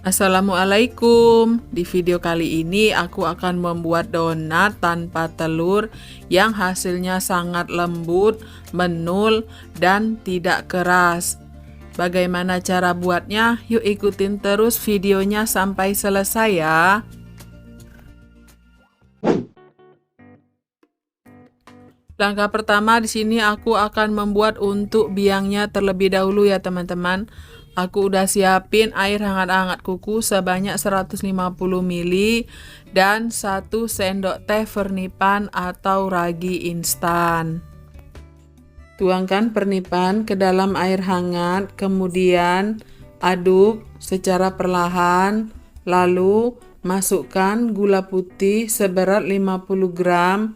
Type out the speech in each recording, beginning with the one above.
Assalamualaikum. Di video kali ini aku akan membuat donat tanpa telur yang hasilnya sangat lembut, menul, dan tidak keras. Bagaimana cara buatnya? Yuk ikutin terus videonya sampai selesai ya. Langkah pertama di sini aku akan membuat untuk biangnya terlebih dahulu ya teman-teman. Aku udah siapin air hangat-hangat kuku sebanyak 150 ml dan 1 sendok teh pernipan atau ragi instan. Tuangkan pernipan ke dalam air hangat, kemudian aduk secara perlahan, lalu masukkan gula putih seberat 50 gram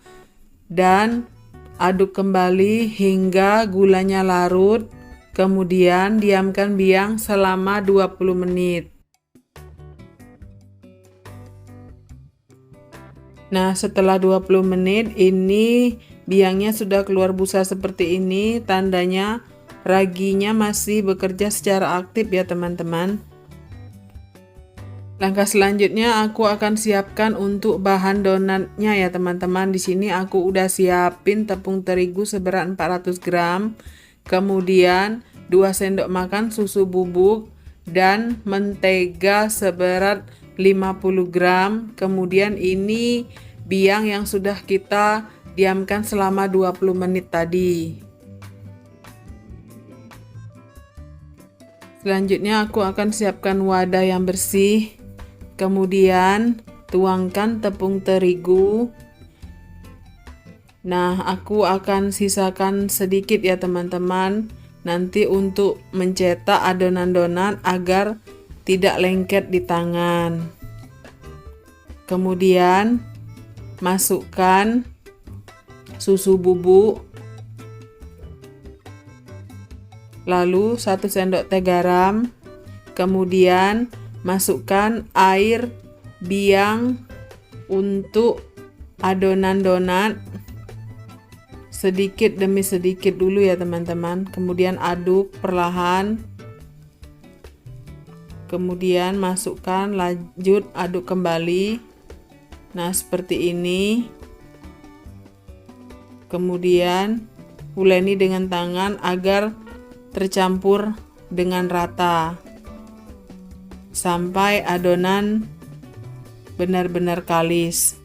dan aduk kembali hingga gulanya larut. Kemudian diamkan biang selama 20 menit. Nah, setelah 20 menit ini biangnya sudah keluar busa seperti ini, tandanya raginya masih bekerja secara aktif ya teman-teman. Langkah selanjutnya aku akan siapkan untuk bahan donatnya ya teman-teman. Di sini aku udah siapin tepung terigu seberat 400 gram. Kemudian 2 sendok makan susu bubuk dan mentega seberat 50 gram. Kemudian ini biang yang sudah kita diamkan selama 20 menit tadi. Selanjutnya aku akan siapkan wadah yang bersih. Kemudian tuangkan tepung terigu. Nah, aku akan sisakan sedikit ya teman-teman. Nanti untuk mencetak adonan donat agar tidak lengket di tangan. Kemudian masukkan susu bubuk. Lalu 1 sendok teh garam. Kemudian masukkan air biang untuk adonan donat sedikit demi sedikit dulu ya teman-teman. Kemudian aduk perlahan. Kemudian masukkan, lanjut aduk kembali. Nah, seperti ini. Kemudian uleni dengan tangan agar tercampur dengan rata sampai adonan benar-benar kalis.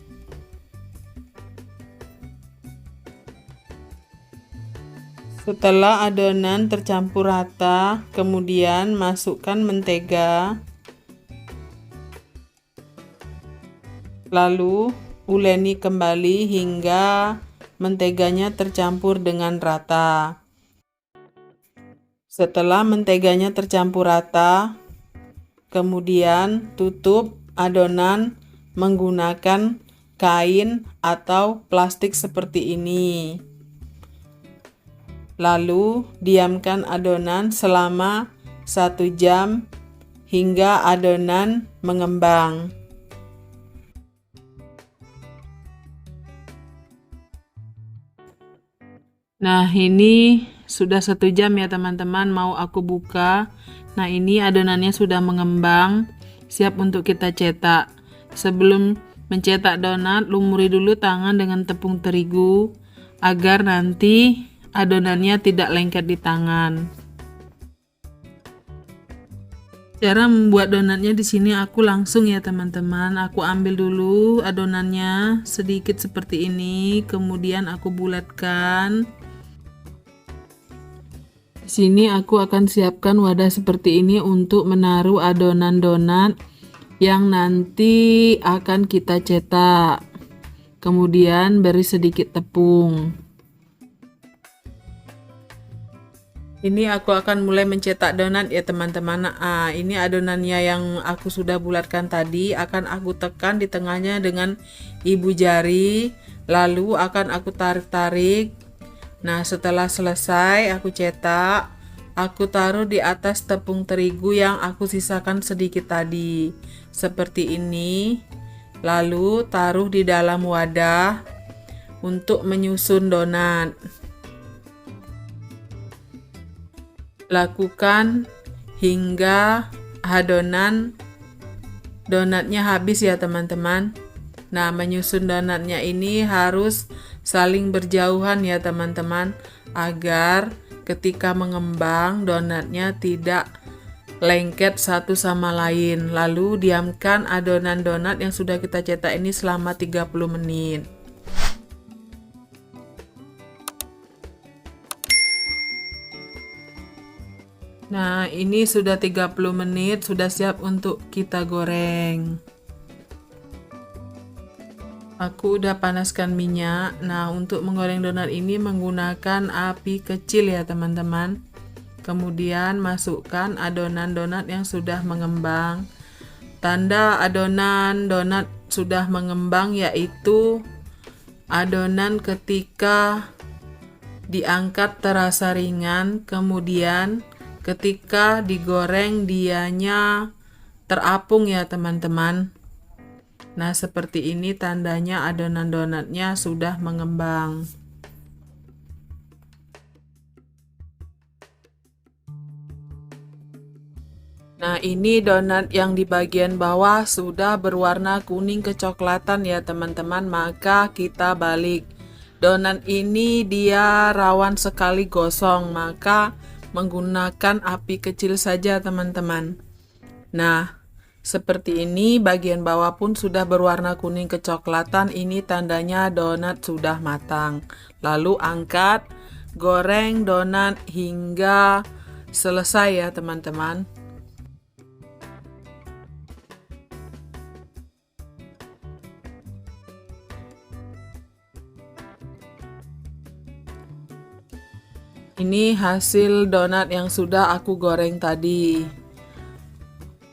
Setelah adonan tercampur rata, kemudian masukkan mentega. Lalu uleni kembali hingga menteganya tercampur dengan rata. Setelah menteganya tercampur rata, kemudian tutup adonan menggunakan kain atau plastik seperti ini. Lalu diamkan adonan selama 1 jam hingga adonan mengembang. Nah, ini sudah 1 jam ya teman-teman, mau aku buka. Nah, ini adonannya sudah mengembang, siap untuk kita cetak. Sebelum mencetak donat, lumuri dulu tangan dengan tepung terigu agar nanti adonannya tidak lengket di tangan. Cara membuat donatnya di sini aku langsung ya teman-teman. Aku ambil dulu adonannya sedikit seperti ini, kemudian aku bulatkan. Di sini aku akan siapkan wadah seperti ini untuk menaruh adonan donat yang nanti akan kita cetak. Kemudian beri sedikit tepung. Ini aku akan mulai mencetak donat ya teman-teman. Nah, ini adonannya yang aku sudah bulatkan tadi, akan aku tekan di tengahnya dengan ibu jari, lalu akan aku tarik-tarik. Nah, setelah selesai aku cetak, aku taruh di atas tepung terigu yang aku sisakan sedikit tadi, seperti ini. Lalu taruh di dalam wadah untuk menyusun donat. Lakukan hingga adonan donatnya habis ya teman-teman. Nah, menyusun donatnya ini harus saling berjauhan ya teman-teman, agar ketika mengembang donatnya tidak lengket satu sama lain. Lalu diamkan adonan donat yang sudah kita cetak ini selama 30 menit. Nah, ini sudah 30 menit, sudah siap untuk kita goreng. Aku udah panaskan minyak. Nah, untuk menggoreng donat ini menggunakan api kecil ya teman-teman. Kemudian masukkan adonan donat yang sudah mengembang. Tanda adonan donat sudah mengembang yaitu adonan ketika diangkat terasa ringan, kemudian ketika digoreng dianya terapung ya teman-teman. Nah, seperti ini tandanya adonan donatnya sudah mengembang. Nah, ini donat yang di bagian bawah sudah berwarna kuning kecoklatan ya teman-teman, maka kita balik. Donat ini dia rawan sekali gosong, maka menggunakan api kecil saja teman-teman. Nah, seperti ini bagian bawah pun sudah berwarna kuning kecoklatan, ini tandanya donat sudah matang. Lalu angkat, goreng donat hingga selesai ya teman-teman. Ini hasil donat yang sudah aku goreng tadi.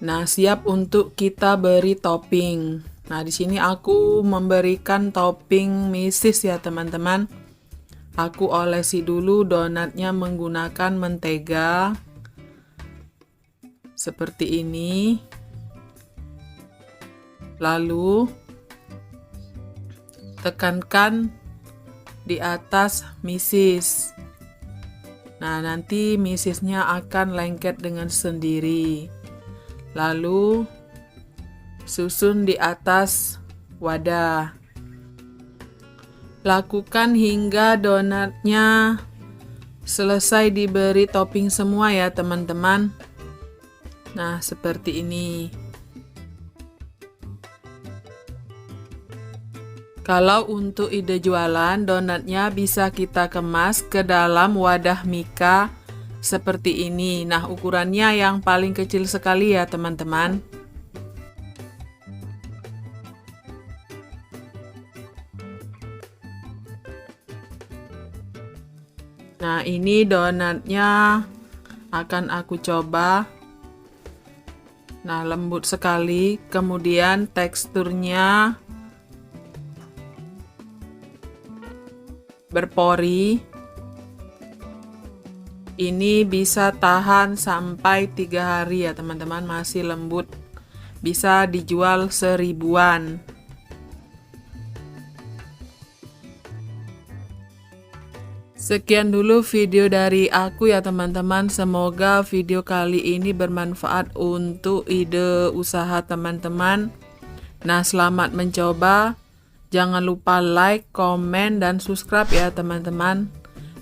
Nah, siap untuk kita beri topping. Nah, di sini aku memberikan topping misis ya, teman-teman. Aku olesi dulu donatnya menggunakan mentega. Seperti ini. Lalu tekankan di atas misis. Nah, nanti misisnya akan lengket dengan sendiri. Lalu susun di atas wadah. Lakukan hingga donatnya selesai diberi topping semua ya, teman-teman. Nah, seperti ini. Kalau untuk ide jualan, donatnya bisa kita kemas ke dalam wadah mika seperti ini. Nah, ukurannya yang paling kecil sekali ya, teman-teman. Nah, ini donatnya akan aku coba. Nah, lembut sekali. Kemudian teksturnya berpori. Ini bisa tahan sampai 3 hari ya teman-teman, masih lembut. Bisa dijual 1000-an. Sekian dulu video dari aku ya teman-teman. Semoga video kali ini bermanfaat untuk ide usaha teman-teman. Nah, selamat mencoba. Jangan lupa like, komen, dan subscribe ya teman-teman.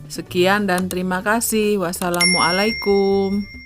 Sekian dan terima kasih. Wassalamualaikum.